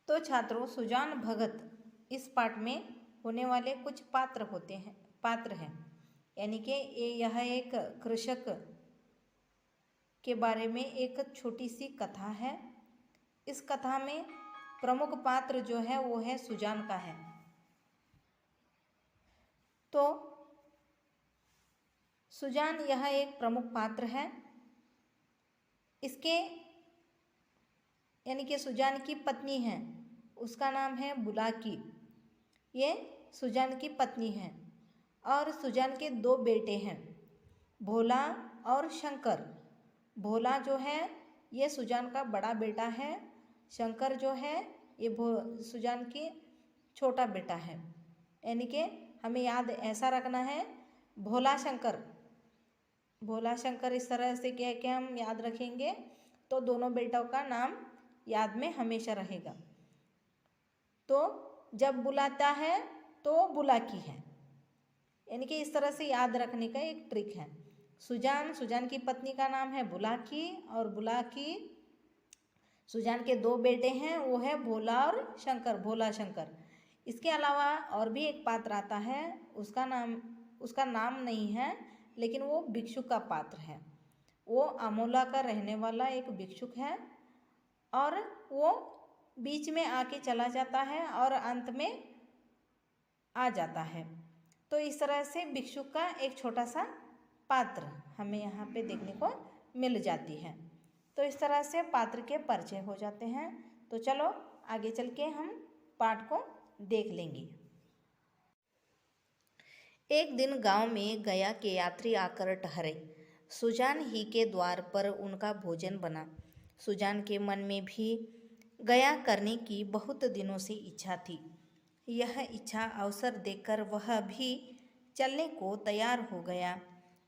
तो छात्रों, सुजान भगत इस पाठ में होने वाले कुछ पात्र हैं। यानी कि यह एक कृषक के बारे में एक छोटी सी कथा है। इस कथा में प्रमुख पात्र जो है वो है सुजान का है। तो सुजान यह एक प्रमुख पात्र है। इसके यानी कि सुजान की पत्नी है, उसका नाम है बुलाकी। ये सुजान की पत्नी है और सुजान के दो बेटे हैं, भोला और शंकर। भोला जो है ये सुजान का बड़ा बेटा है। शंकर जो है ये सुजान की छोटा बेटा है। यानी कि हमें याद ऐसा रखना है, भोला शंकर। भोला शंकर इस तरह से कह के हम याद रखेंगे तो दोनों बेटों का नाम याद में हमेशा रहेगा। तो जब बुलाता है तो बुलाकी है, यानी कि इस तरह से याद रखने का एक ट्रिक है। सुजान की पत्नी का नाम है बुलाकी और बुलाकी सुजान के दो बेटे हैं, वो है भोला और शंकर, भोला शंकर। इसके अलावा और भी एक पात्र आता है, उसका नाम नहीं है, लेकिन वो भिक्षुक का पात्र है। वो अमोला का रहने वाला एक भिक्षुक है और वो बीच में आके चला जाता है और अंत में आ जाता है। तो इस तरह से भिक्षुक का एक छोटा सा पात्र हमें यहाँ पे देखने को मिल जाती है। तो इस तरह से पात्र के परिचय हो जाते हैं। तो चलो आगे चल के हम पाठ को देख लेंगे। एक दिन गांव में गया के यात्री आकर ठहरे। सुजान ही के द्वार पर उनका भोजन बना। सुजान के मन में भी गया करने की बहुत दिनों से इच्छा थी। यह इच्छा अवसर देखकर वह भी चलने को तैयार हो गया।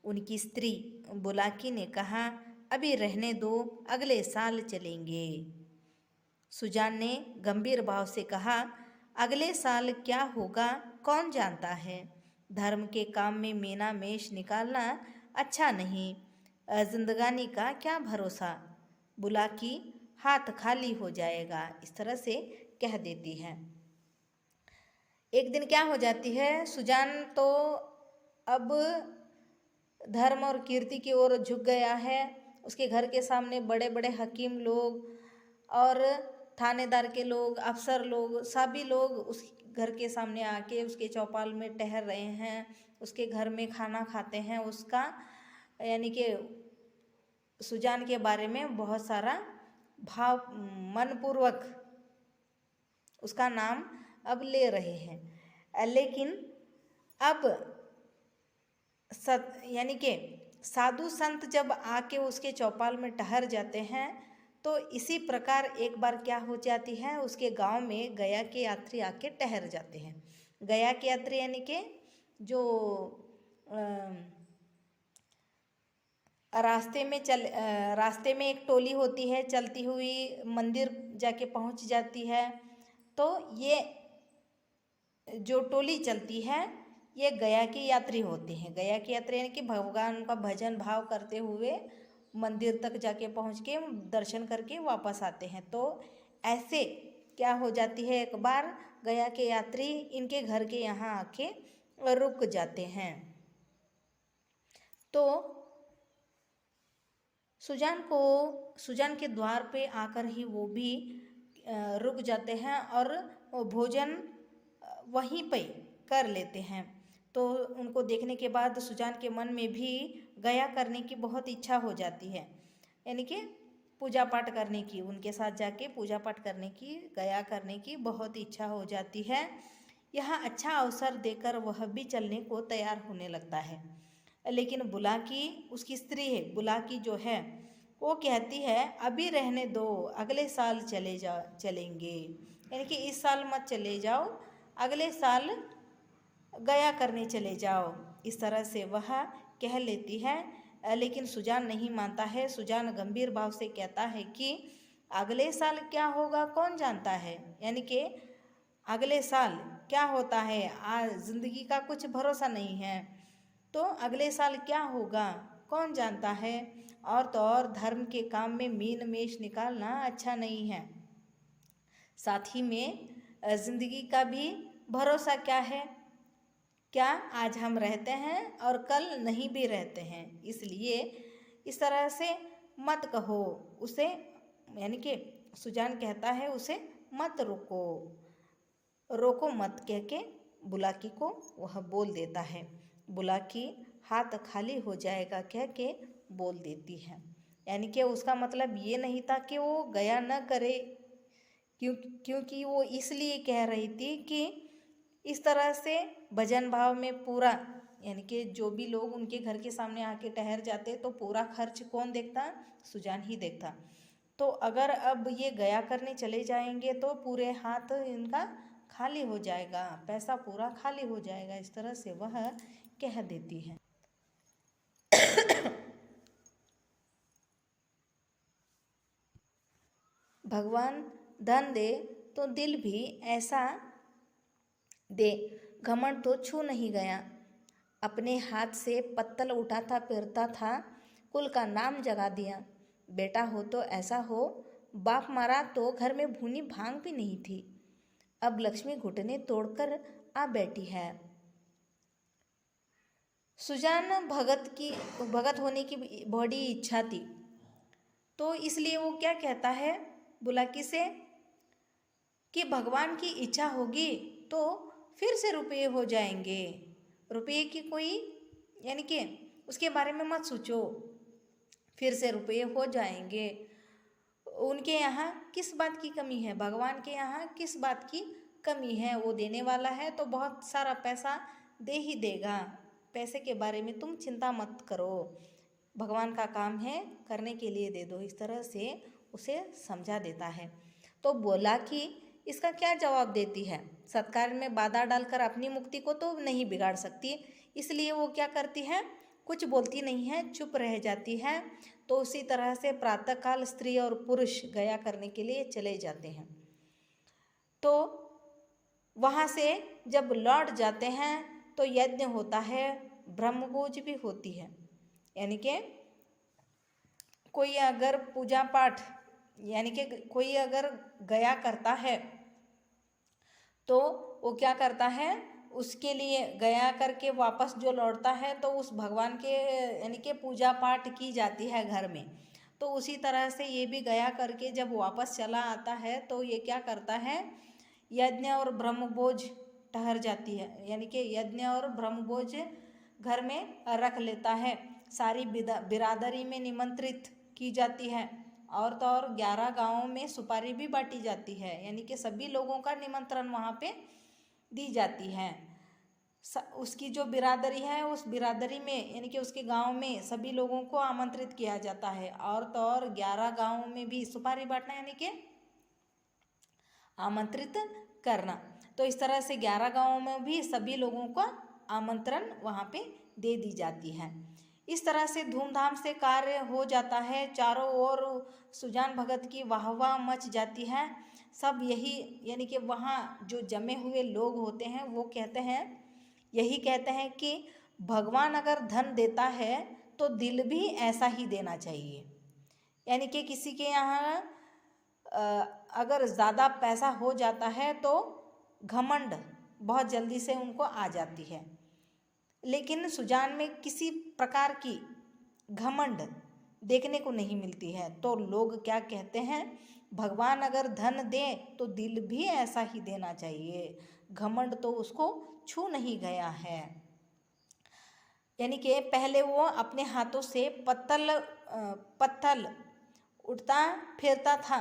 उनकी स्त्री बुलाकी ने कहा, अभी रहने दो, अगले साल चलेंगे। सुजान ने गंभीर भाव से कहा, अगले साल क्या होगा कौन जानता है। धर्म के काम में मीना मेष निकालना अच्छा नहीं, जिंदगानी का क्या भरोसा। बुलाकी हाथ खाली हो जाएगा, इस तरह से कह देती है। एक दिन क्या हो जाती है, सुजान तो अब धर्म और कीर्ति की ओर झुक गया है। उसके घर के सामने बड़े बड़े हकीम लोग और थानेदार के लोग, अफसर लोग, सभी लोग उस घर के सामने आके उसके चौपाल में ठहर रहे हैं, उसके घर में खाना खाते हैं। उसका यानी कि सुजान के बारे में बहुत सारा भाव मनपूर्वक उसका नाम अब ले रहे हैं। लेकिन अब यानी कि साधु संत जब आके उसके चौपाल में ठहर जाते हैं, तो इसी प्रकार एक बार क्या हो जाती है, उसके गांव में गया के यात्री आके ठहर जाते हैं। गया के यात्री यानी कि जो रास्ते में एक टोली होती है, चलती हुई मंदिर जाके पहुंच जाती है। तो ये जो टोली चलती है ये गया के यात्री होते हैं। गया के यात्री यानी कि भगवान का भजन भाव करते हुए मंदिर तक जाके पहुंच के दर्शन करके वापस आते हैं। तो ऐसे क्या हो जाती है, एक बार गया के यात्री इनके घर के यहाँ आके रुक जाते हैं। तो सुजान के द्वार पे आकर ही वो भी रुक जाते हैं और भोजन वहीं पे कर लेते हैं। तो उनको देखने के बाद सुजान के मन में भी गया करने की बहुत इच्छा हो जाती है, यानी कि पूजा पाठ करने की, उनके साथ जाके पूजा पाठ करने की, गया करने की बहुत इच्छा हो जाती है। यह अच्छा अवसर देकर वह भी चलने को तैयार होने लगता है। लेकिन बुलाकी, उसकी स्त्री है बुलाकी जो है, वो कहती है अभी रहने दो, अगले साल चलेंगे। यानी कि इस साल मत चले जाओ, अगले साल गया करने चले जाओ, इस तरह से वह कह लेती है। लेकिन सुजान नहीं मानता है। सुजान गंभीर भाव से कहता है कि अगले साल क्या होगा कौन जानता है, यानी कि अगले साल क्या होता है, आज जिंदगी का कुछ भरोसा नहीं है, तो अगले साल क्या होगा कौन जानता है। और तो और धर्म के काम में मीन मेष निकालना अच्छा नहीं है। साथ ही में ज़िंदगी का भी भरोसा क्या है, क्या आज हम रहते हैं और कल नहीं भी रहते हैं, इसलिए इस तरह से मत कहो उसे, यानी कि सुजान कहता है उसे मत रोको, रोको मत कह के बुलाकी को वह बोल देता है। बुलाकी हाथ खाली हो जाएगा कह के बोल देती है, यानी कि उसका मतलब ये नहीं था कि वो गया न करे, क्योंकि वो इसलिए कह रही थी कि इस तरह से भजन भाव में पूरा, यानी कि जो भी लोग उनके घर के सामने आके ठहर जाते तो पूरा खर्च कौन देखता, सुजान ही देखता। तो अगर अब ये गया करने चले जाएंगे तो पूरे हाथ इनका खाली हो जाएगा, पैसा पूरा खाली हो जाएगा, इस तरह से वह कह देती है। भगवान धन दे तो दिल भी ऐसा दे, घमंड तो छू नहीं गया। अपने हाथ से पत्तल उठाता फिरता था, कुल का नाम जगा दिया। बेटा हो तो ऐसा हो, बाप मरा तो घर में भुनी भांग भी नहीं थी। अब लक्ष्मी घुटने तोड़कर आ बैठी है। सुजान भगत होने की बड़ी इच्छा थी, तो इसलिए वो क्या कहता है बुलाकी से कि भगवान की इच्छा होगी तो फिर से रुपये हो जाएंगे, रुपये की कोई, यानी कि उसके बारे में मत सोचो, फिर से रुपये हो जाएंगे। उनके यहाँ किस बात की कमी है, भगवान के यहाँ किस बात की कमी है, वो देने वाला है तो बहुत सारा पैसा दे ही देगा, पैसे के बारे में तुम चिंता मत करो, भगवान का काम है करने के लिए दे दो, इस तरह से उसे समझा देता है। तो बोला कि इसका क्या जवाब देती है, सत्कार में बाधा डालकर अपनी मुक्ति को तो नहीं बिगाड़ सकती, इसलिए वो क्या करती है, कुछ बोलती नहीं है, चुप रह जाती है। तो उसी तरह से प्रातःकाल स्त्री और पुरुष गया करने के लिए चले जाते हैं। तो वहाँ से जब लौट जाते हैं तो यज्ञ होता है, ब्रह्मभोज भी होती है, यानी कि कोई अगर पूजा पाठ, यानी कि कोई अगर गया करता है तो वो क्या करता है, उसके लिए गया करके वापस जो लौटता है तो उस भगवान के यानी कि पूजा पाठ की जाती है घर में। तो उसी तरह से ये भी गया करके जब वापस चला आता है तो ये क्या करता है, यज्ञ और ब्रह्मभोज ठहर जाती है, यानी कि यज्ञ और ब्रह्मभोज घर में रख लेता है, सारी बिरादरी में निमंत्रित की जाती है, और तो और 11 गांवों में सुपारी भी बांटी जाती है, यानी कि सभी लोगों का निमंत्रण वहाँ पे दी जाती है। उसकी जो बिरादरी है उस बिरादरी में, यानी कि उसके गांव में सभी लोगों को आमंत्रित किया जाता है, और तो और 11 गांवों में भी सुपारी बांटना, यानी कि आमंत्रित करना। तो इस तरह से 11 गांवों में भी सभी लोगों का आमंत्रण वहाँ पे दे दी जाती है। इस तरह से धूमधाम से कार्य हो जाता है, चारों ओर सुजान भगत की वाहवाह मच जाती है। सब यही, यानी कि वहाँ जो जमे हुए लोग होते हैं वो कहते हैं, यही कहते हैं कि भगवान अगर धन देता है तो दिल भी ऐसा ही देना चाहिए, यानी कि किसी के यहाँ अगर ज़्यादा पैसा हो जाता है तो घमंड बहुत जल्दी से उनको आ जाती है, लेकिन सुजान में किसी प्रकार की घमंड देखने को नहीं मिलती है। तो लोग क्या कहते हैं, भगवान अगर धन दे तो दिल भी ऐसा ही देना चाहिए, घमंड तो उसको छू नहीं गया है। यानी कि पहले वो अपने हाथों से पत्थल उठता फिरता था,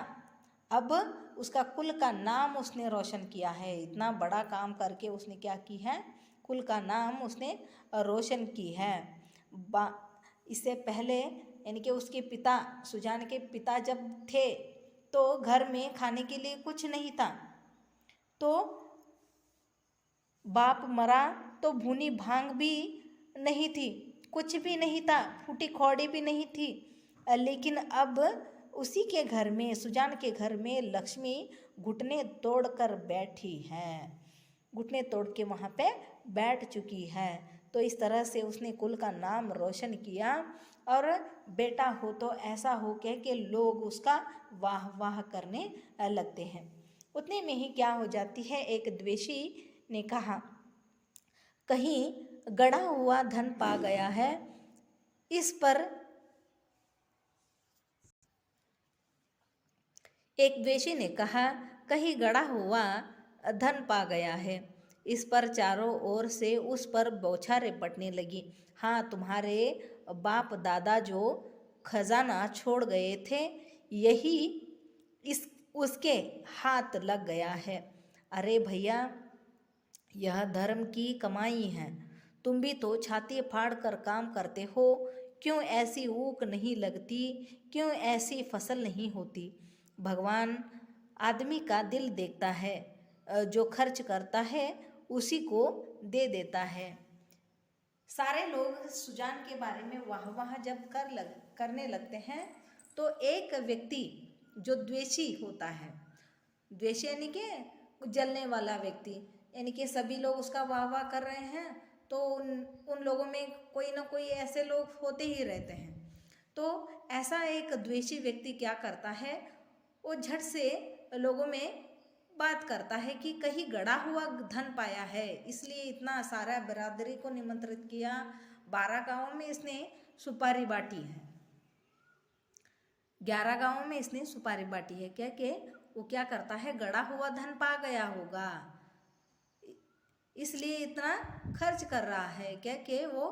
अब उसका कुल का नाम उसने रोशन किया है, इतना बड़ा काम करके उसने क्या की है, कुल का नाम उसने रोशन की है। इससे पहले यानी कि उसके पिता, सुजान के पिता जब थे तो घर में खाने के लिए कुछ नहीं था, तो बाप मरा तो भुनी भांग भी नहीं थी, कुछ भी नहीं था, फूटी खौड़ी भी नहीं थी, लेकिन अब उसी के घर में, सुजान के घर में लक्ष्मी घुटने तोड़ कर बैठी है, घुटने तोड़ के वहाँ पे बैठ चुकी है। तो इस तरह से उसने कुल का नाम रोशन किया, और बेटा हो तो ऐसा हो कह के लोग उसका वाह वाह करने लगते हैं। उतने में ही क्या हो जाती है, एक द्वेषी ने कहा, कहीं गड़ा हुआ धन पा गया है। इस पर एक द्वेषी ने कहा, कहीं गड़ा हुआ धन पा गया है। इस पर चारों ओर से उस पर बौछारें पड़ने लगी। हाँ, तुम्हारे बाप दादा जो खजाना छोड़ गए थे, यही इस उसके हाथ लग गया है। अरे भैया, यह धर्म की कमाई है। तुम भी तो छाती फाड़ कर काम करते हो। क्यों ऐसी ऊक नहीं लगती? क्यों ऐसी फसल नहीं होती? भगवान आदमी का दिल देखता है, जो खर्च करता है उसी को दे देता है। सारे लोग सुजान के बारे में वाह वाह जब करने लगते हैं, तो एक व्यक्ति जो द्वेषी होता है, द्वेषी यानी कि जलने वाला व्यक्ति, यानी कि सभी लोग उसका वाह वाह कर रहे हैं, तो उन लोगों में कोई ना कोई ऐसे लोग होते ही रहते हैं। तो ऐसा एक द्वेषी व्यक्ति क्या करता है, वो झट से लोगों में बात करता है कि कहीं गड़ा हुआ धन पाया है, इसलिए इतना सारा बिरादरी को निमंत्रित किया। 12 गांवों में इसने सुपारी बांटी है, 11 गांवों में इसने सुपारी बांटी है। क्या कि वो क्या करता है, गड़ा हुआ धन पा गया होगा, इसलिए इतना खर्च कर रहा है। क्या कि वो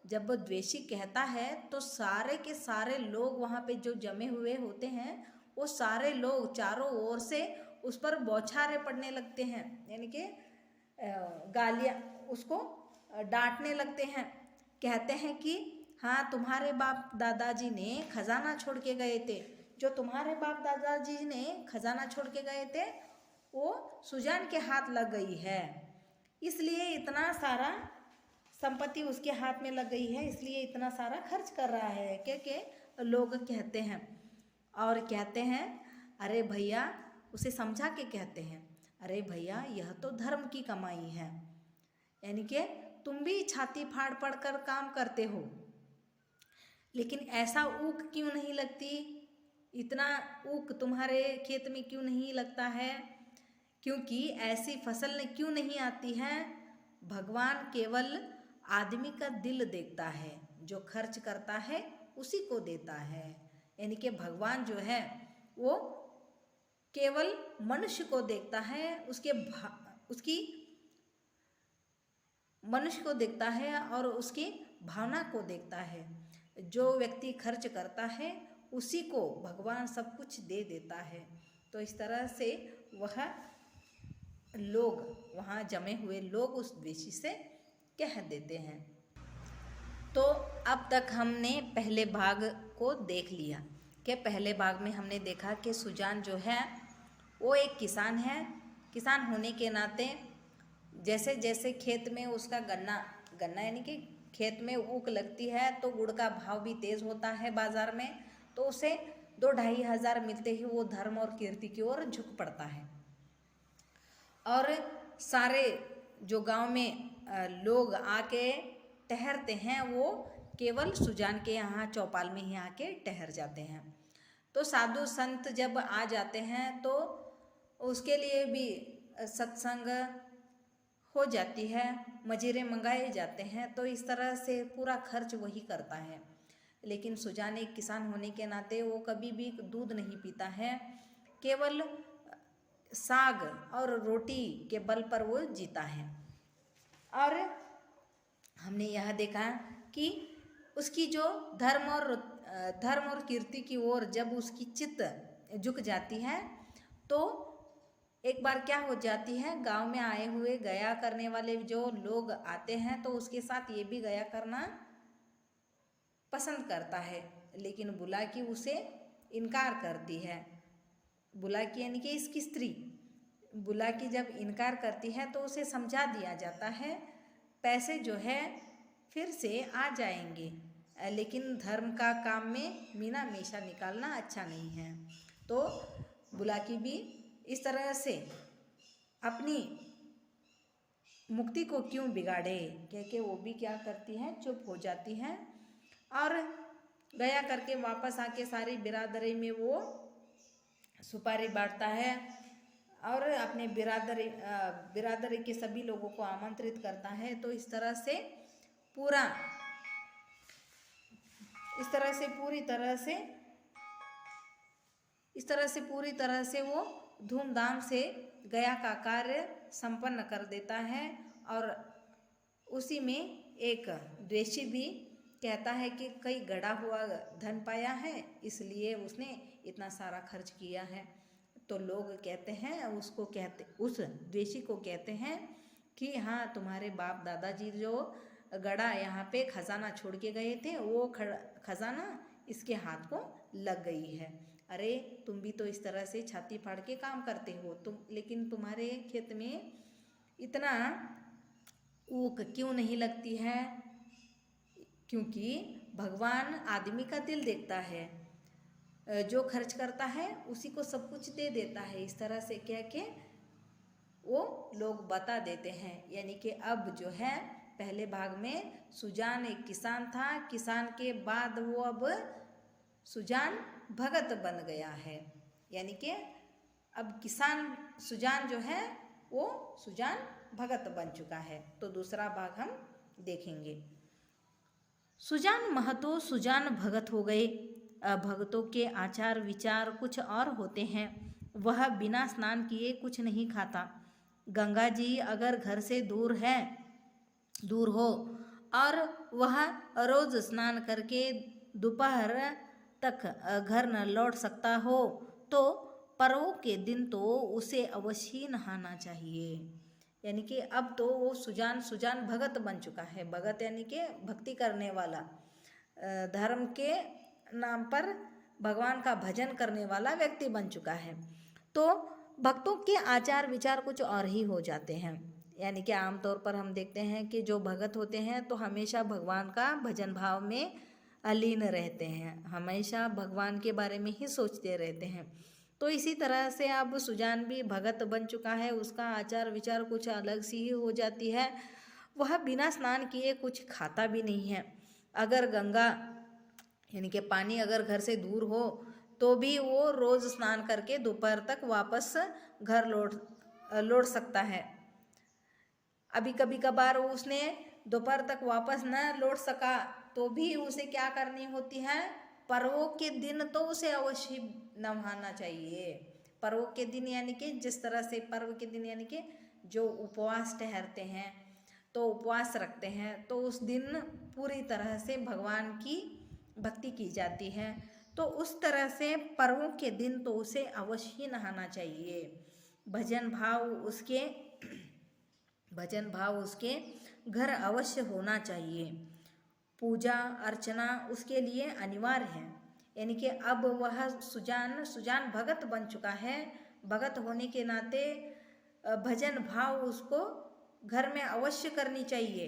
जब वो द्वेषी कहता है, तो सारे के सारे लोग वहाँ पे जो जमे हुए होते हैं, वो सारे लोग चारों ओर से उस पर बौछारें पड़ने लगते हैं, यानी कि गालियाँ, उसको डांटने लगते हैं। कहते हैं कि हाँ, तुम्हारे बाप दादाजी ने खजाना छोड़ के गए थे, जो तुम्हारे बाप दादाजी ने खजाना छोड़ के गए थे वो सुजान के हाथ लग गई है, इसलिए इतना सारा संपत्ति उसके हाथ में लग गई है, इसलिए इतना सारा खर्च कर रहा है। क्योंकि लोग कहते हैं, और कहते हैं, अरे भैया, उसे समझा के कहते हैं, अरे भैया, यह तो धर्म की कमाई है, यानी कि तुम भी छाती फाड़ पड़ कर काम करते हो, लेकिन ऐसा ऊक क्यों नहीं लगती? इतना ऊक तुम्हारे खेत में क्यों नहीं लगता है? क्योंकि ऐसी फसल क्यों नहीं आती है? भगवान केवल आदमी का दिल देखता है, जो खर्च करता है उसी को देता है। यानी कि भगवान जो है वो केवल मनुष्य को देखता है, उसकी मनुष्य को देखता है और उसकी भावना को देखता है। जो व्यक्ति खर्च करता है उसी को भगवान सब कुछ दे देता है। तो इस तरह से वह लोग, वहाँ जमे हुए लोग उस द्वेषी से कह देते हैं। तो अब तक हमने पहले भाग को देख लिया कि पहले भाग में हमने देखा कि सुजान जो है वो एक किसान है। किसान होने के नाते जैसे जैसे खेत में उसका गन्ना यानी कि खेत में ऊख लगती है, तो गुड़ का भाव भी तेज़ होता है बाज़ार में, तो उसे 2-2.5 हज़ार मिलते ही वो धर्म और कीर्ति की ओर झुक पड़ता है। और सारे जो गांव में लोग आके ठहरते हैं, वो केवल सुजान के यहाँ चौपाल में ही आके ठहर जाते हैं। तो साधु संत जब आ जाते हैं तो उसके लिए भी सत्संग हो जाती है, मजीरे मंगाए जाते हैं, तो इस तरह से पूरा खर्च वही करता है। लेकिन सुजान एक किसान होने के नाते वो कभी भी दूध नहीं पीता है, केवल साग और रोटी के बल पर वो जीता है। और हमने यह देखा कि उसकी जो धर्म और कीर्ति की ओर जब उसकी चित्त झुक जाती है, तो एक बार क्या हो जाती है, गांव में आए हुए गया करने वाले जो लोग आते हैं, तो उसके साथ ये भी गया करना पसंद करता है, लेकिन बुलाकी उसे इनकार करती है। बुलाकी यानी कि इसकी स्त्री बुलाकी जब इनकार करती है तो उसे समझा दिया जाता है, पैसे जो है फिर से आ जाएंगे, लेकिन धर्म का काम में मीना मीशा निकालना अच्छा नहीं है। तो बुलाकी भी इस तरह से अपनी मुक्ति को क्यों बिगाड़े, क्योंकि वो भी क्या करती है, चुप हो जाती है और गया करके वापस आके सारी बिरादरी में वो सुपारी बांटता है और अपने बिरादरी के सभी लोगों को आमंत्रित करता है। तो इस तरह से पूरा इस तरह से पूरी तरह से वो धूमधाम से गया का कार्य संपन्न कर देता है। और उसी में एक द्वेषी भी कहता है कि कई गड़ा हुआ धन पाया है, इसलिए उसने इतना सारा खर्च किया है। तो लोग कहते हैं उस द्वेषी को कहते हैं कि हाँ, तुम्हारे बाप दादाजी जो गड़ा यहाँ पे खजाना छोड़ के गए थे, वो खजाना इसके हाथ को लग गई है। अरे तुम भी तो इस तरह से छाती फाड़ के काम करते हो, लेकिन तुम्हारे खेत में इतना ऊख क्यों नहीं लगती है? क्योंकि भगवान आदमी का दिल देखता है, जो खर्च करता है उसी को सब कुछ दे देता है। इस तरह से कह के वो लोग बता देते हैं। यानी कि अब जो है, पहले भाग में सुजान एक किसान था, किसान के बाद वो अब सुजान भगत बन गया है। यानी कि अब सुजान जो है वो सुजान भगत बन चुका है। तो दूसरा भाग हम देखेंगे। सुजान महतो सुजान भगत हो गए। भगतों के आचार विचार कुछ और होते हैं। वह बिना स्नान किए कुछ नहीं खाता। गंगा जी अगर घर से दूर हो और वह रोज स्नान करके दोपहर तक घर न लौट सकता हो, तो पर्वों के दिन तो उसे अवश्य नहाना चाहिए। यानी कि अब तो वो सुजान भगत बन चुका है। भगत यानी कि भक्ति करने वाला, धर्म के नाम पर भगवान का भजन करने वाला व्यक्ति बन चुका है। तो भक्तों के आचार विचार कुछ और ही हो जाते हैं। यानी कि आमतौर पर हम देखते हैं कि जो भगत होते हैं तो हमेशा भगवान का भजन भाव में अलीन रहते हैं, हमेशा भगवान के बारे में ही सोचते रहते हैं। तो इसी तरह से अब सुजान भी भगत बन चुका है। उसका आचार विचार कुछ अलग सी ही हो जाती है। वह बिना स्नान किए कुछ खाता भी नहीं है। अगर गंगा यानी कि पानी अगर घर से दूर हो तो भी वो रोज़ स्नान करके दोपहर तक वापस घर लौट सकता है। अभी कभी कभार उसने दोपहर तक वापस न लौट सका तो भी उसे क्या करनी होती है? पर्वों के दिन तो उसे अवश्य नहाना चाहिए। पर्वों के दिन यानी कि जिस तरह से पर्व के दिन यानी कि जो उपवास ठहरते हैं, तो उपवास रखते हैं, तो उस दिन पूरी तरह से भगवान की भक्ति की जाती है। तो उस तरह से पर्वों के दिन तो उसे अवश्य नहाना चाहिए। भजन भाव उसके घर अवश्य होना चाहिए। पूजा अर्चना उसके लिए अनिवार्य है। यानी कि अब वह सुजान भगत बन चुका है। भगत होने के नाते भजन भाव उसको घर में अवश्य करनी चाहिए।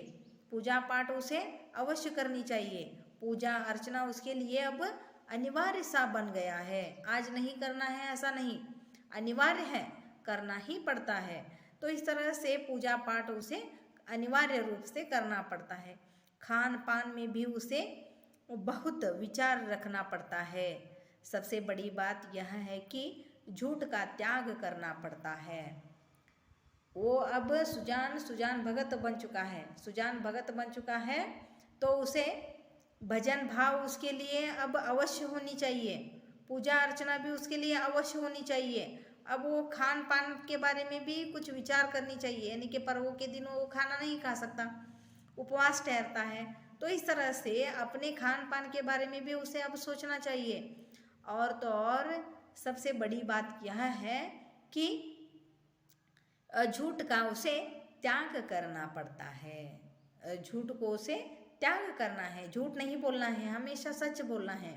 पूजा पाठ उसे अवश्य करनी चाहिए। पूजा अर्चना उसके लिए अब अनिवार्य सा बन गया है। आज नहीं करना है ऐसा नहीं, अनिवार्य है, करना ही पड़ता है। तो इस तरह से पूजा पाठ उसे अनिवार्य रूप से करना पड़ता है। खान पान में भी उसे बहुत विचार रखना पड़ता है। सबसे बड़ी बात यह है कि झूठ का त्याग करना पड़ता है। वो अब सुजान भगत बन चुका है। तो उसे भजन भाव उसके लिए अब अवश्य होनी चाहिए। पूजा अर्चना भी उसके लिए अवश्य होनी चाहिए। अब वो खान पान के बारे में भी कुछ विचार करनी चाहिए। यानी कि पर्वों के दिन वो खाना नहीं खा सकता, उपवास ठहरता है। तो इस तरह से अपने खान पान के बारे में भी उसे अब सोचना चाहिए। और तो और सबसे बड़ी बात यह है कि झूठ का उसे त्याग करना पड़ता है। झूठ को उसे त्याग करना है, झूठ नहीं बोलना है, हमेशा सच बोलना है।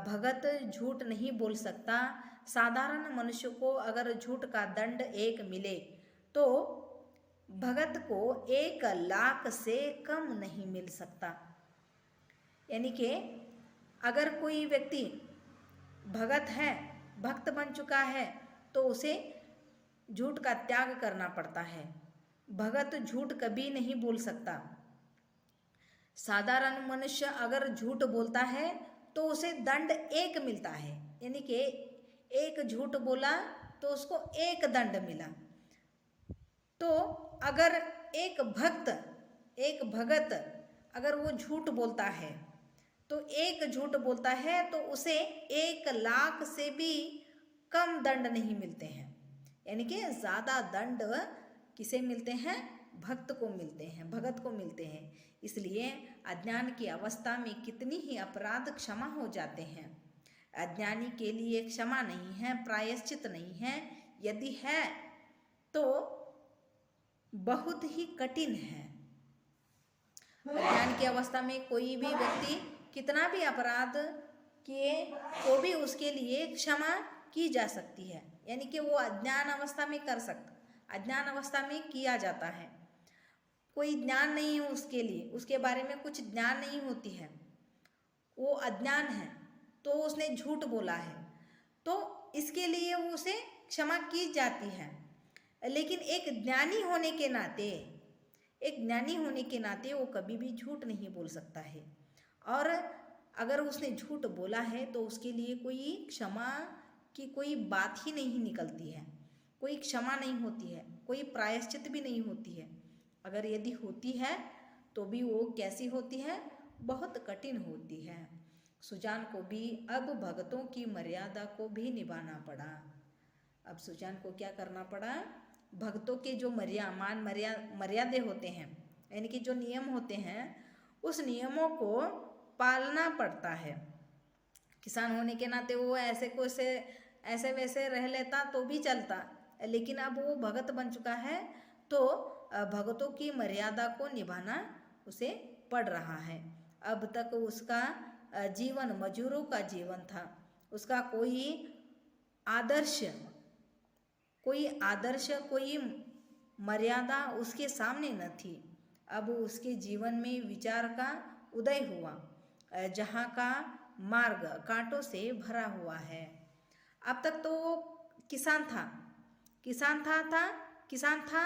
भगत झूठ नहीं बोल सकता। साधारण मनुष्य को अगर झूठ का दंड एक मिले तो भगत को 1,00,000 से कम नहीं मिल सकता। यानी कि अगर कोई व्यक्ति भगत है, भक्त बन चुका है, तो उसे झूठ का त्याग करना पड़ता है। भगत झूठ कभी नहीं बोल सकता। साधारण मनुष्य अगर झूठ बोलता है तो उसे दंड 1 मिलता है। यानी कि एक झूठ बोला तो उसको एक दंड मिला। तो अगर एक भगत अगर वो झूठ बोलता है, तो एक झूठ बोलता है तो उसे 1 लाख से भी कम दंड नहीं मिलते हैं। यानी कि ज़्यादा दंड किसे मिलते हैं? भक्त को मिलते हैं, भगत को मिलते हैं। इसलिए अज्ञान की अवस्था में कितनी ही अपराध क्षमा हो जाते हैं। अज्ञानी के लिए क्षमा नहीं है, प्रायश्चित नहीं है, यदि है तो बहुत ही कठिन है। अज्ञान की अवस्था में कोई भी व्यक्ति कितना भी अपराध किए तो भी उसके लिए क्षमा की जा सकती है। यानी कि वो अज्ञान अवस्था में कर सकता, अज्ञान अवस्था में किया जाता है। कोई ज्ञान नहीं है उसके लिए, उसके बारे में कुछ ज्ञान नहीं होती है, वो अज्ञान है, तो उसने झूठ बोला है, तो इसके लिए उसे क्षमा की जाती है। लेकिन एक ज्ञानी होने के नाते, वो कभी भी झूठ नहीं बोल सकता है। और अगर उसने झूठ बोला है तो उसके लिए कोई क्षमा की कोई बात ही नहीं निकलती है, कोई क्षमा नहीं होती है, कोई प्रायश्चित भी नहीं होती है। अगर यदि होती है तो भी वो कैसी होती है? बहुत कठिन होती है। सुजान को भी अब भगतों की मर्यादा को भी निभाना पड़ा। अब सुजान को क्या करना पड़ा? भक्तों के जो मर्यादे होते हैं, यानी कि जो नियम होते हैं, उस नियमों को पालना पड़ता है। किसान होने के नाते वो ऐसे वैसे रह लेता तो भी चलता, लेकिन अब वो भगत बन चुका है तो भगतों की मर्यादा को निभाना उसे पड़ रहा है। अब तक उसका जीवन मजूरों का जीवन था, उसका कोई आदर्श, कोई मर्यादा उसके सामने न थी। अब उसके जीवन में विचार का उदय हुआ, जहाँ का मार्ग कांटों से भरा हुआ है। अब तक तो वो किसान था,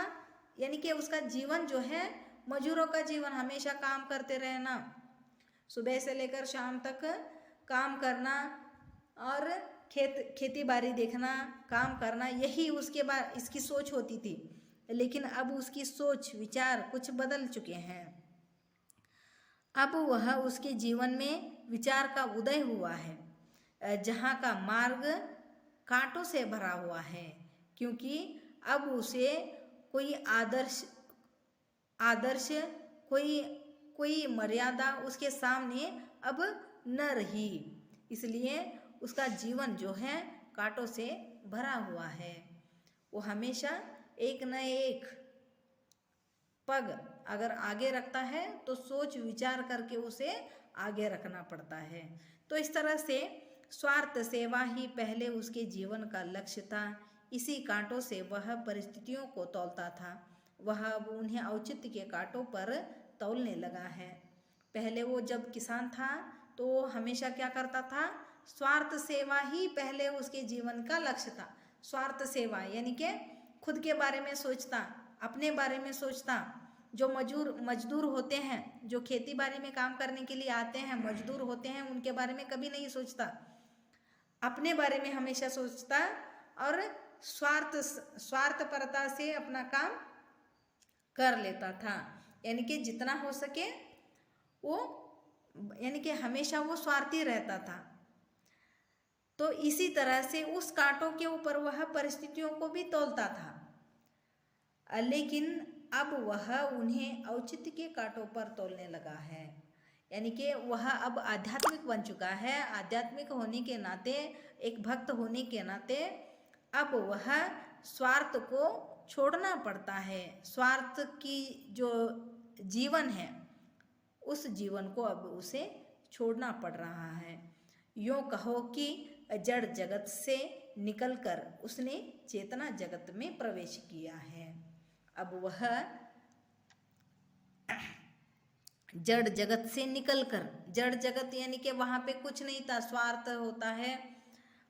यानी कि उसका जीवन जो है मजूरों का जीवन, हमेशा काम करते रहना, सुबह से लेकर शाम तक काम करना और खेती बाड़ी देखना, काम करना, यही इसकी सोच होती थी। लेकिन अब उसकी सोच विचार कुछ बदल चुके हैं। अब वह उसके जीवन में विचार का उदय हुआ है, जहाँ का मार्ग कांटों से भरा हुआ है, क्योंकि अब उसे कोई आदर्श कोई मर्यादा उसके सामने अब न रही। इसलिए उसका जीवन जो है कांटों से भरा हुआ है। वो हमेशा एक न एक पग अगर आगे रखता है तो सोच विचार करके उसे आगे रखना पड़ता है। तो इस तरह से स्वार्थ सेवा ही पहले उसके जीवन का लक्ष्य था। इसी कांटों से वह परिस्थितियों को तौलता था। वह अब उन्हें औचित्य के कांटों पर तौलने लगा है। पहले वो जब किसान था तो वो हमेशा क्या करता था? स्वार्थ सेवा ही पहले उसके जीवन का लक्ष्य था। स्वार्थ सेवा यानी कि खुद के बारे में सोचता, अपने बारे में सोचता। जो मजदूर होते हैं, जो खेती बाड़ी में काम करने के लिए आते हैं, मजदूर होते हैं, उनके बारे में कभी नहीं सोचता, अपने बारे में हमेशा सोचता और स्वार्थपरता से अपना काम कर लेता था। यानी कि जितना हो सके वो, यानी कि हमेशा वो स्वार्थी रहता था। तो इसी तरह से उस कांटों के ऊपर वह परिस्थितियों को भी तौलता था, लेकिन अब वह उन्हें औचित्य के कांटों पर तौलने लगा है। यानी कि वह अब आध्यात्मिक बन चुका है। आध्यात्मिक होने के नाते, एक भक्त होने के नाते अब वह स्वार्थ को छोड़ना पड़ता है। स्वार्थ की जो जीवन है उस जीवन को अब उसे छोड़ना पड़ रहा है। यूँ कहो कि जड़ जगत से निकलकर उसने चेतना जगत में प्रवेश किया है। अब वह जड़ जगत से निकलकर, जड़ जगत यानी कि वहाँ पे कुछ नहीं था, स्वार्थ होता है,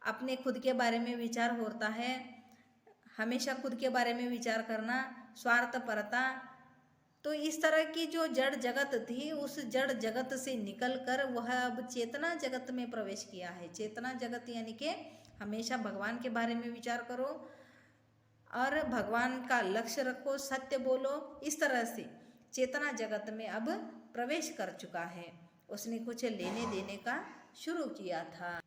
अपने खुद के बारे में विचार होता है, हमेशा खुद के बारे में विचार करना, स्वार्थपरता। तो इस तरह की जो जड़ जगत थी, उस जड़ जगत से निकलकर वह अब चेतना जगत में प्रवेश किया है। चेतना जगत यानी कि हमेशा भगवान के बारे में विचार करो, और भगवान का लक्ष्य रखो, सत्य बोलो, इस तरह से चेतना जगत में अब प्रवेश कर चुका है। उसने कुछ लेने देने का शुरू किया था।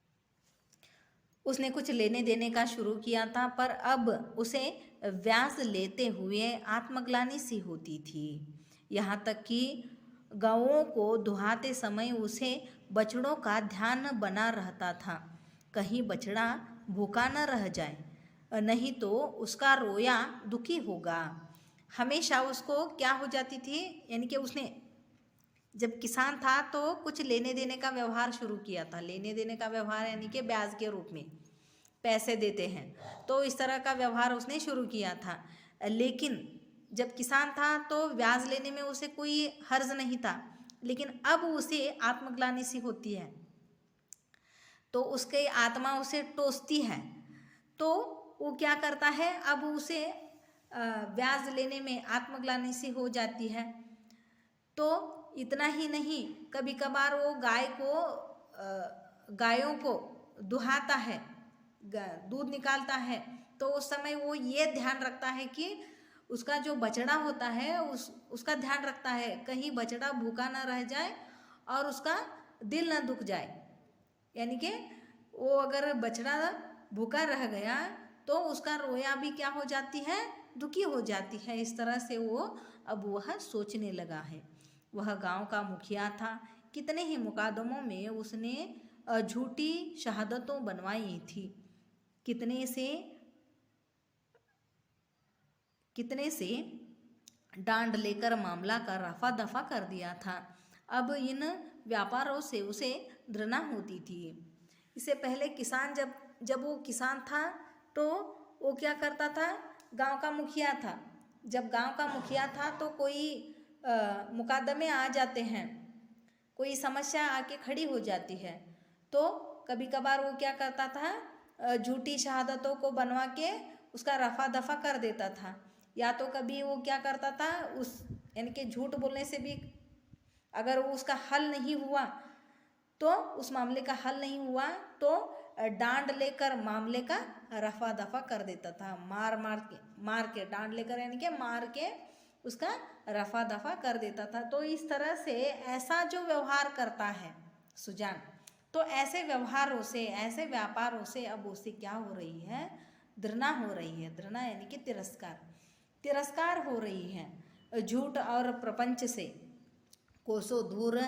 उसने कुछ लेने देने का शुरू किया था, पर अब उसे व्याज लेते हुए आत्मग्लानि सी होती थी। यहाँ तक कि गौओं को दुहाते समय उसे बछड़ों का ध्यान बना रहता था, कहीं बछड़ा भूखा न रह जाए, नहीं तो उसका रोया दुखी होगा। हमेशा उसको क्या हो जाती थी, यानी कि उसने जब किसान था तो कुछ लेने देने का व्यवहार शुरू किया था। लेने देने का व्यवहार यानी कि ब्याज के रूप में पैसे देते हैं, तो इस तरह का व्यवहार उसने शुरू किया था। लेकिन जब किसान था तो ब्याज लेने में उसे कोई हर्ज नहीं था, लेकिन अब उसे आत्मग्लानि सी होती है, तो उसकी आत्मा उसे टोसती है। तो वो क्या करता है, अब उसे ब्याज लेने में आत्मग्लानि सी हो जाती है। तो इतना ही नहीं, कभी कभार वो गायों को दुहाता है, दूध निकालता है, तो उस समय वो ये ध्यान रखता है कि उसका जो बछड़ा होता है उसका ध्यान रखता है, कहीं बछड़ा भूखा ना रह जाए और उसका दिल ना दुख जाए। यानी कि वो अगर बछड़ा भूखा रह गया तो उसका रोया भी क्या हो जाती है, दुखी हो जाती है। इस तरह से वो अब वह सोचने लगा है। वह गांव का मुखिया था, कितने ही मुकादमों में उसने झूठी शहादतों बनवाई थी, कितने से डांड लेकर मामला का रफा दफा कर दिया था। अब इन व्यापारों से उसे घृणा होती थी। इससे पहले किसान जब वो किसान था तो वो क्या करता था, गांव का मुखिया था। जब गांव का मुखिया था तो कोई मुकदमे आ जाते हैं, कोई समस्या आके खड़ी हो जाती है, तो कभी कभार वो क्या करता था, झूठी शहादतों को बनवा के उसका रफा दफा कर देता था। या तो कभी वो क्या करता था, उस यानी कि झूठ बोलने से भी अगर वो उसका हल नहीं हुआ, तो उस मामले का हल नहीं हुआ तो डांड लेकर मामले का रफा दफा कर देता था। मार के डांड लेकर यानी कि मार के उसका रफा दफा कर देता था। तो इस तरह से ऐसा जो व्यवहार करता है सुजान, तो ऐसे व्यवहारों से, ऐसे व्यापारों से अब उसे क्या हो रही है, घृणा हो रही है। घृणा यानी कि तिरस्कार हो रही है। झूठ और प्रपंच से कोसों दूर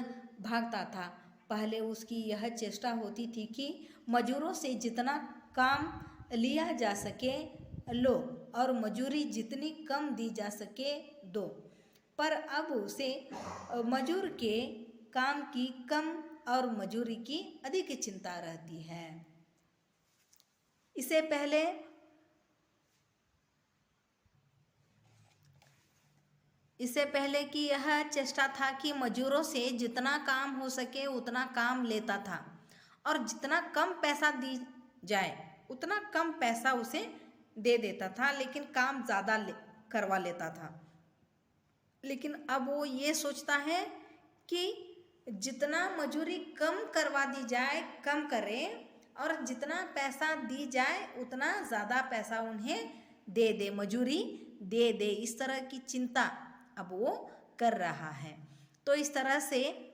भागता था। पहले उसकी यह चेष्टा होती थी कि मजूरों से जितना काम लिया जा सके लो और मजूरी जितनी कम दी जा सके दो, पर अब उसे मजूर के काम की कम और मजूरी की अधिक चिंता रहती है। इससे पहले कि यह चेष्टा था कि मजूरों से जितना काम हो सके उतना काम लेता था और जितना कम पैसा दी जाए उतना कम पैसा उसे दे देता था, लेकिन काम ज़्यादा करवा लेता था। लेकिन अब वो ये सोचता है कि जितना मजूरी कम करवा दी जाए कम करें, और जितना पैसा दी जाए उतना ज़्यादा पैसा उन्हें दे दे, मजूरी दे दे। इस तरह की चिंता अब वो कर रहा है। तो इस तरह से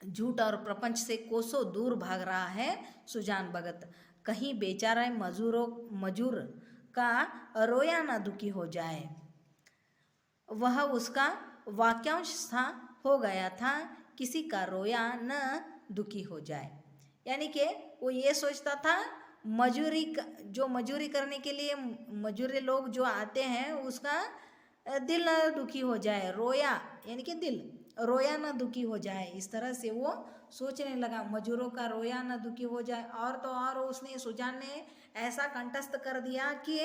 झूठ और प्रपंच से कोसों दूर भाग रहा है सुजान भगत। कहीं बेचारा मजूर का रोया ना दुखी हो जाए, वह उसका वाक्यांश सा हो गया था, किसी का रोया न दुखी हो जाए। यानी कि वो ये सोचता था जो मजूरी करने के लिए मजूरी लोग जो आते हैं उसका दिल न दुखी हो जाए, रोया यानी कि दिल रोया न दुखी हो जाए। इस तरह से वो सोचने लगा, मजूरों का रोया न दुखी हो जाए। और तो और उसने सुजान ने ऐसा कंठस्थ कर दिया कि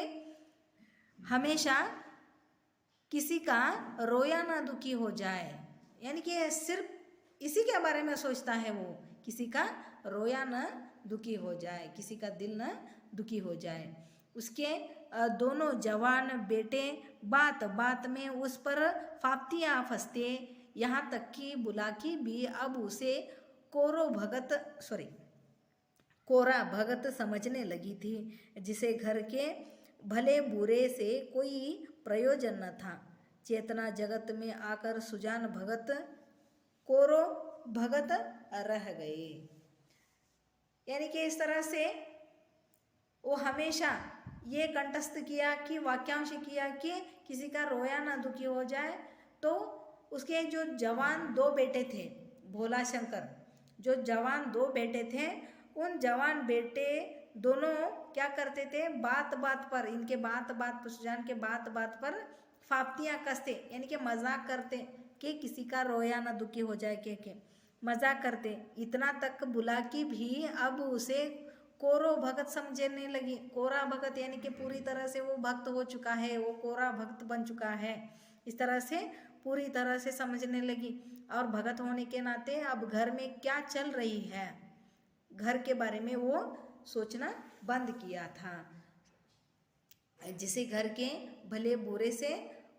हमेशा किसी का रोया ना दुखी हो जाए, यानी कि सिर्फ इसी के बारे में सोचता है वो, किसी का रोया ना दुखी हो जाए, किसी का दिल ना दुखी हो जाए। उसके दोनों जवान बेटे बात बात में उस पर फाप्तियाँ फंसते, यहाँ तक कि बुलाकी भी अब उसे कोरा भगत समझने लगी थी, जिसे घर के भले बुरे से कोई प्रयोजन न था। चेतना जगत में आकर सुजान भगत कोरो भगत रह गए। यानी कि इस तरह से वो हमेशा ये कंठस्थ किया कि वाक्यांश किया कि किसी का रोया ना दुखी हो जाए। तो उसके जो जवान दो बेटे थे, भोला शंकर, जो जवान दो बेटे थे, उन जवान बेटे दोनों क्या करते थे, बात बात पर, इनके बात बात पर, सुजान के बात बात पर फाप्तियाँ कसते, यानी कि मजाक करते कि किसी का रोया ना दुखी हो जाए के मजाक करते। इतना तक बुलाकी भी अब उसे कोरो भगत समझने लगी। कोरा भगत यानी कि पूरी तरह से वो भक्त हो चुका है, वो कोरा भक्त बन चुका है। इस तरह से पूरी तरह से समझने लगी। और भगत होने के नाते अब घर में क्या चल रही है, घर के बारे में वो सोचना बंद किया था। जिसे घर के भले बुरे से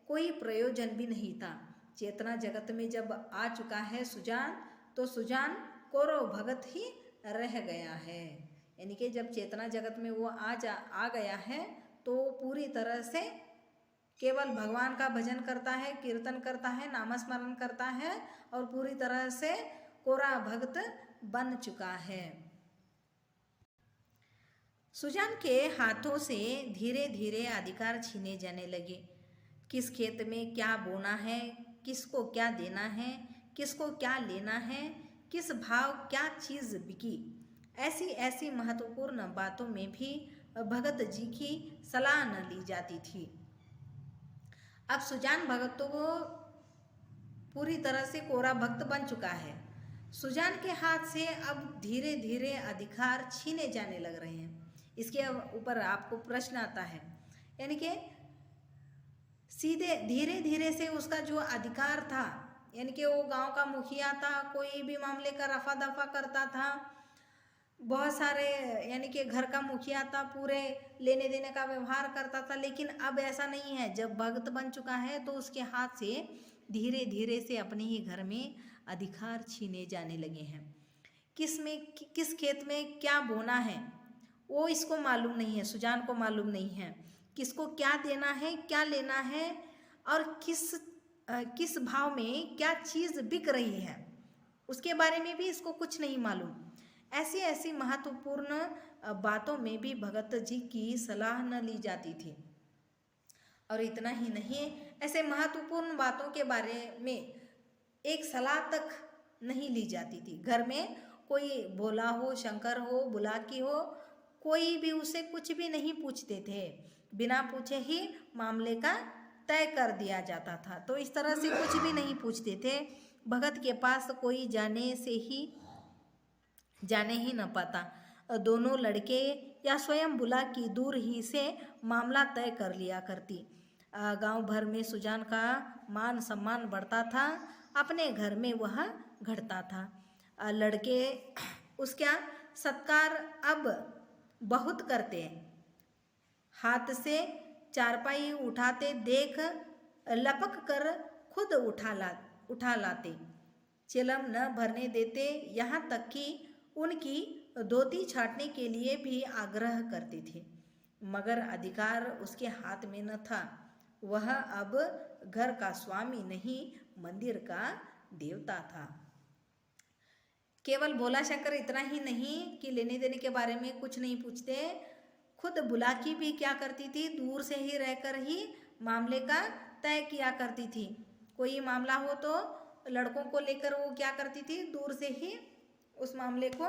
कोई प्रयोजन भी नहीं था। चेतना जगत में जब आ चुका है सुजान, तो सुजान कौरव भगत ही रह गया है। यानी कि जब चेतना जगत में वो आ गया है तो पूरी तरह से केवल भगवान का भजन करता है, कीर्तन करता है, नामस्मरण करता है और पूरी तरह से कोरा भक्त बन चुका है। सुजान के हाथों से धीरे धीरे अधिकार छीने जाने लगे। किस खेत में क्या बोना है, किसको क्या देना है, किसको क्या लेना है, किस भाव क्या चीज़ बिकी, ऐसी ऐसी महत्वपूर्ण बातों में भी भगत जी की सलाह न ली जाती थी। अब सुजान भगत तो वो पूरी तरह से कोरा भक्त बन चुका है। सुजान के हाथ से अब धीरे धीरे अधिकार छीने जाने लग रहे हैं। इसके ऊपर आपको प्रश्न आता है, यानी कि सीधे धीरे धीरे से उसका जो अधिकार था, यानी कि वो गांव का मुखिया था, कोई भी मामले का रफा दफा करता था, बहुत सारे यानी कि घर का मुखिया था, पूरे लेने देने का व्यवहार करता था। लेकिन अब ऐसा नहीं है। जब भक्त बन चुका है तो उसके हाथ से धीरे धीरे से अपने ही घर में अधिकार छीने जाने लगे हैं। किस खेत में क्या बोना है वो इसको मालूम नहीं है, सुजान को मालूम नहीं है। किसको क्या देना है, क्या लेना है और किस भाव में क्या चीज़ बिक रही है, उसके बारे में भी इसको कुछ नहीं मालूम। ऐसी ऐसी महत्वपूर्ण बातों में भी भगत जी की सलाह न ली जाती थी। और इतना ही नहीं, ऐसे महत्वपूर्ण बातों के बारे में एक सलाह तक नहीं ली जाती थी। घर में कोई भोला हो, शंकर हो, बुलाकी हो, कोई भी उसे कुछ भी नहीं पूछते थे। बिना पूछे ही मामले का तय कर दिया जाता था। तो इस तरह से कुछ भी नहीं पूछते थे। भगत के पास कोई जाने ही न पाता। दोनों लड़के या स्वयं बुलाकी दूर ही से मामला तय कर लिया करती। गांव भर में सुजान का मान सम्मान बढ़ता था, अपने घर में वह घटता था। लड़के उसका सत्कार अब बहुत करते, हाथ से चारपाई उठाते देख लपक कर खुद उठा लाते, चिलम न भरने देते, यहाँ तक कि उनकी धोती छाटने के लिए भी आग्रह करते थे। मगर अधिकार उसके हाथ में न था। वह अब घर का स्वामी नहीं, मंदिर का देवता था। केवल भोला शंकर इतना ही नहीं कि लेने देने के बारे में कुछ नहीं पूछते, खुद बुलाकी भी क्या करती थी, दूर से ही रहकर ही मामले का तय किया करती थी। कोई मामला हो तो लड़कों को लेकर वो क्या करती थी, दूर से ही उस मामले को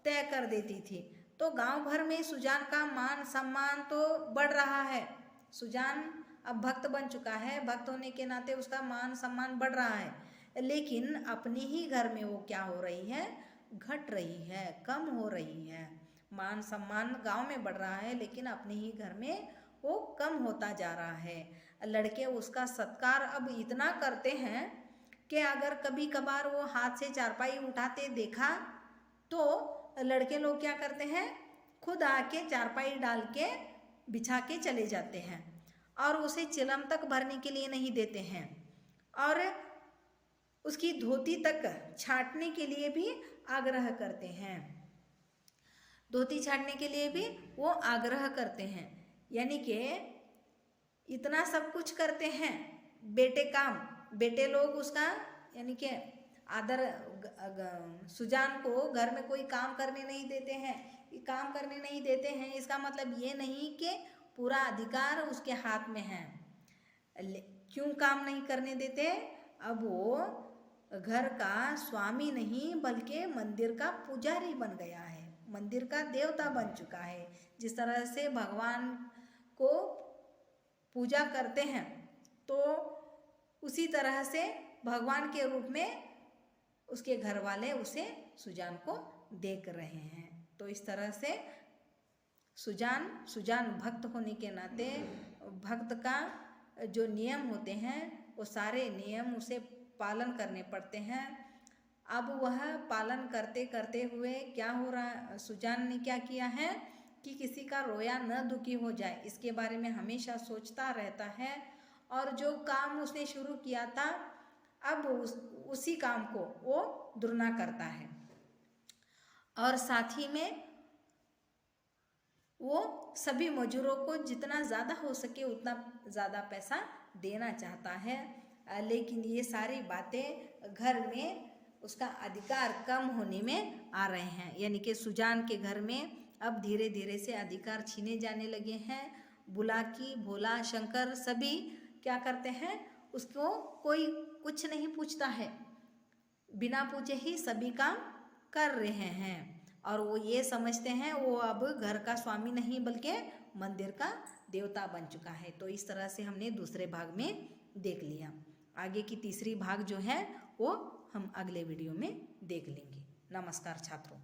तय कर देती थी। तो गांव भर में सुजान का मान सम्मान तो बढ़ रहा है। सुजान अब भक्त बन चुका है, भक्त होने के नाते उसका मान सम्मान बढ़ रहा है। लेकिन अपने ही घर में वो क्या हो रही है, घट रही है, कम हो रही है। मान सम्मान गांव में बढ़ रहा है लेकिन अपने ही घर में वो कम होता जा रहा है। लड़के उसका सत्कार अब इतना करते हैं कि अगर कभी कभार वो हाथ से चारपाई उठाते देखा तो लड़के लोग क्या करते हैं, खुद आके चारपाई डाल के बिछा के चले जाते हैं और उसे चिलम तक भरने के लिए नहीं देते हैं और उसकी धोती तक छाटने के लिए भी आग्रह करते हैं। धोती छाटने के लिए भी वो आग्रह करते हैं। यानी कि इतना सब कुछ करते हैं बेटे काम, बेटे लोग उसका यानी कि आदर, सुजान को घर में कोई काम करने नहीं देते हैं। काम करने नहीं देते हैं इसका मतलब ये नहीं कि पूरा अधिकार उसके हाथ में है। क्यों काम नहीं करने देते? अब वो घर का स्वामी नहीं बल्कि मंदिर का पुजारी बन गया है, मंदिर का देवता बन चुका है। जिस तरह से भगवान को पूजा करते हैं तो उसी तरह से भगवान के रूप में उसके घर वाले उसे सुजान को देख रहे हैं। तो इस तरह से सुजान भक्त होने के नाते भक्त का जो नियम होते हैं वो सारे नियम उसे पालन करने पड़ते हैं। अब वह पालन करते करते हुए क्या हो रहा, सुजान ने क्या किया है कि किसी का रोया न दुखी हो जाए इसके बारे में हमेशा सोचता रहता है। और जो काम उसने शुरू किया था अब उसी काम को वो दुगना करता है। और साथ ही में वो सभी मजदूरों को जितना ज़्यादा हो सके उतना ज़्यादा पैसा देना चाहता है। लेकिन ये सारी बातें घर में उसका अधिकार कम होने में आ रहे हैं, यानी कि सुजान के घर में अब धीरे धीरे से अधिकार छीने जाने लगे हैं। बुलाकी, भोला, शंकर सभी क्या करते हैं, उसको कोई कुछ नहीं पूछता है, बिना पूछे ही सभी काम कर रहे हैं। और वो ये समझते हैं वो अब घर का स्वामी नहीं बल्कि मंदिर का देवता बन चुका है। तो इस तरह से हमने दूसरे भाग में देख लिया। आगे की तीसरी भाग जो है वो हम अगले वीडियो में देख लेंगे। नमस्कार छात्रों।